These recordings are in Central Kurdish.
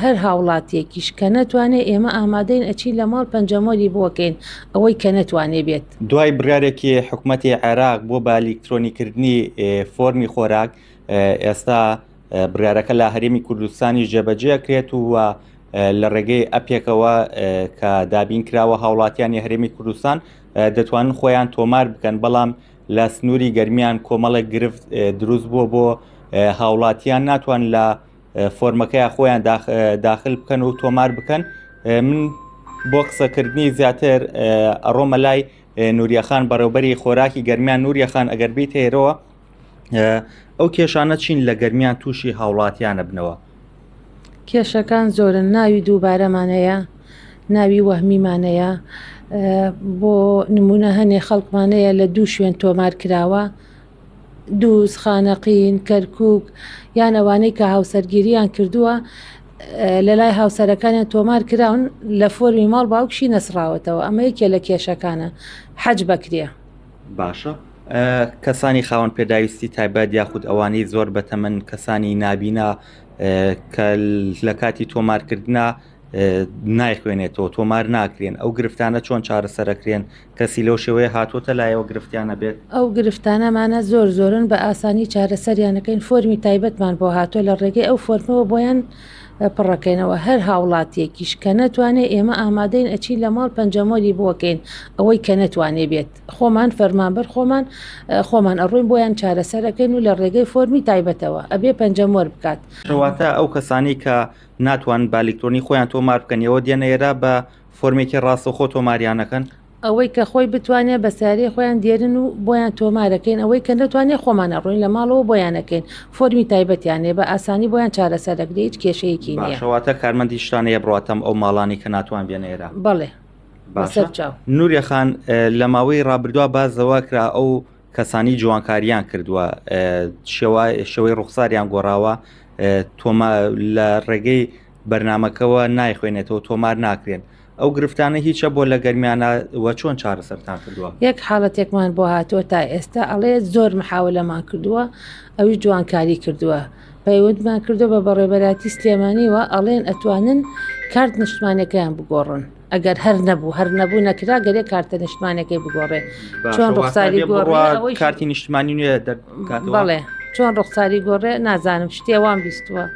هەر هاوڵاتیەکیش کە نەتوانێت ئێمە ئامادەین ئەچین لە ماڵ پەنجەمۆری بۆکەین ئەوەی کە نەتوانێ بێت. دوای بڕارێکی حکوومەتی عێراق بۆ بە ئەلیکترۆنیکردنی فۆرمی خۆراک ئێستا بڕارەکە لە هەرێمی کوردستانی جێبەجێکرێت و لە ڕێگەی ئەپێکەوە کە دابین کراوە هاوڵاتیانی هەرێمی کوردستان دەتوانن خۆیان تۆمار بکەن، بەڵام لە سنووری گەرمیان کۆمەڵێک گرفت دروست بووە بۆ هاوڵاتیان ناتوان لە فۆرمەکەی خۆیان داخل بکەن و تۆمار بکەن. من بۆ قسەکردنی زیاتر ئەڕۆمە لای نوریەخان بەڕێوبەری خۆراکی گەرمیان. نوریەخان ئەگەر بیت هێرەوە ئەو کێشانە چین لە گەرمیان تووشی هاوڵاتیانە بنەوە؟ کێشەکان زۆرن، ناوی دووبارەمانەیە، ناوی وەهمیمانەیە، بۆ نمونە هەنێ خەڵکمانەیە لە دوو شوێن تۆمار کراوە، دووس، خانەقین، کەرکووک، یان ئەوانەی کە هاوسەرگیریان کردووە لە لای هاوسەرەکانیان تۆمار کراون لە فۆرمی ماڵ باوکشی نەسراوەتەوە. ئەمە یەکێ لە کێشەکانە. حەج بەکرێ. باشە، کەسانی خاوەن پێداویستی تایبەت یاخود ئەوانەی زۆر بەتەمەن کەسانی نابینا کە لە کاتی تۆمارکردنا نایخوێنێتەوە، تۆمار ناکرێن، ئەو گرفتانە چۆن چارەسەرەکرێن؟ کەسی لەو شێوەیە هاتوۆتە لایەوە گرفتیانە بێت؟ ئەو گرفتانەمانە زۆرن بە ئاسانی چارەسەریانەکەین. فۆرمی تایبەتمان بۆ هاتووە لە ڕێگەی ئەو فۆرمەوە بۆیان پڕەکەینەوە. هەر هاوڵاتیەکیش کە نەتوانێت ئێمە ئامادەین ئەچین لە ماڵ پەنجەمۆری بۆکەین ئەوەی کە نەتوانێ بێت. خۆمان فەرمانبەر خۆمان ئەڕۆین بۆیان چارەسەرەکەین و لە ڕێگەی فۆرمی تایبەتەوە ئەبێ پەنجەمۆر بکات. ڕەواتە ئەو کەسانی کە ناتوان با ئەلیکترۆنی خۆیان تۆمار بکەنەوە دێنە ئێرە بە فۆرمێکی ڕاستەوخۆ تۆماریانەکەن. ئەوەی کە خۆی بتوانێت بە ساری خۆیان دێرن و بۆیان تۆمارەکەین، ئەوەی کە نەتوانێت خۆمانە ڕۆین لە ماڵەوە بۆیانەکەین. فۆرمی تایبەتیانێ بە ئاسانی بۆیان چارەسەرەکرێت، هیچ کێشەیەکی نییە. باشەواتە کارمەندی شتانەیە بڕاتەم ئەو ماڵانی کە ناتوان بێنە ئێرە. بەڵێ. نوریەخان، لە ماوەی ڕابردووە بازەوە کرا ئەو کەسانی جوانکاریان کردووە، شێوەی ڕوخساریان گۆڕاوە، لە ڕێگەی بەرنامەکەەوە نایخوێنێتەوە، تۆمار ناکرێن. ئەو گرفتانە هیچە بۆ لە گەرمیانەوە چۆن چارەسەرتان کردووە؟ یەک حاڵەتێکمان بۆ هاتووە تا ئێستا ئەڵێ زۆر محاولەمان کردووە، ئەوی جوانکاری کردووە، پەیوەندمان کردو بە بەڕێبەراتی سلێمانیوە، ئەڵێن ئەتوانن کارت نیشتمانەکەیان بگۆڕن. ئەگەر هەر نەبوو نەکرا گەرێ کارتە نیشتمانەکەی بگۆڕێ. چۆن ڕوخساری گۆڕێ کارتی نیشتمانی نوێ دەکاتەوە؟ بەڵێ، چۆن ڕوخساری گۆڕێ نازانم، شتێوان بیستووە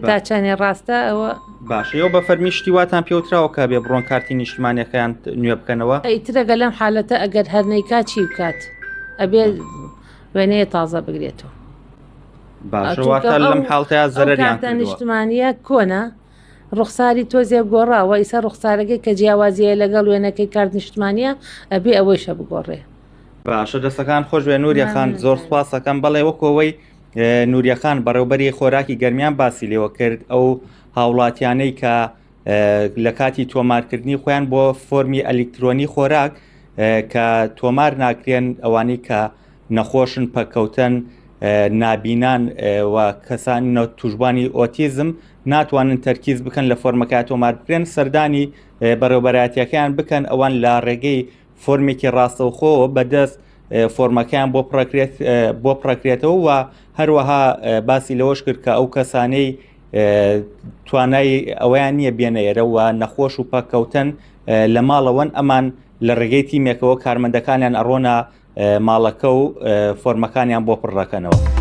تا چەندێ ڕاستە ئەوە. باشە، ئەو بە فەرمی شتی واتان پێوتراوە کە بێ بڕۆن کارتی نیشتمانیەکەیان نوێ بکەنەوە؟ ئیترەگە لەم حالەتە ئەگەر هەرنەیکا چی بکات؟ ئەبێ وێنەیە تازە بگرێتەوە. باشەواتە لەم حاڵتەیە زەرەریان کردووە. نیشتمانیە کۆنا ڕوخساری تۆزێ گۆڕاوە، ئیسا ڕوخسارەکەی کە جیاوازیە لەگەڵ وێنەکەی کارت نیشتمانیە ئەبێ ئەوەیشە بگۆڕێ. باشە، دەستەکان خۆش بێ نوریەخان، زۆر سوپاسەکەم. بەڵێ وەکەوەی نوریەخان بەڕێوبەری خۆراکی گەرمیان باسی لێوە کرد ئەو هاوڵاتیانەی کە لە کاتی تۆمارکردنی خۆیان بۆ فۆرمی ئەلیکترۆنی خۆراک کە تۆمار ناکرێن، ئەوانەی کە نەخۆشن، پەکەوتن، نابینان و کەسانی توشبانی ئۆتیزم ناتوانن تەرکیز بکەن لە فۆرمەکە تۆمار بکرێن، سەردانی بەڕێوبەراتیەکەیان بکەن، ئەوان لە ڕێگەی فۆرمێکی ڕاستەوخۆ بەدەست فۆرمەکەیان بۆ پڕەکرێتەوە و هەروەها باسی لەوەش کرد کە ئەو کەسانەی توانای ئەویان نییە بێنە ئێرە و نەخۆش و پەکەوتن لە ماڵەوەن، ئەمان لە ڕێگەی تیمێکەوە کارمەندەکانیان ئەڕۆنە ماڵەکە و فۆرمەکانیان بۆ پڕەکەنەوە.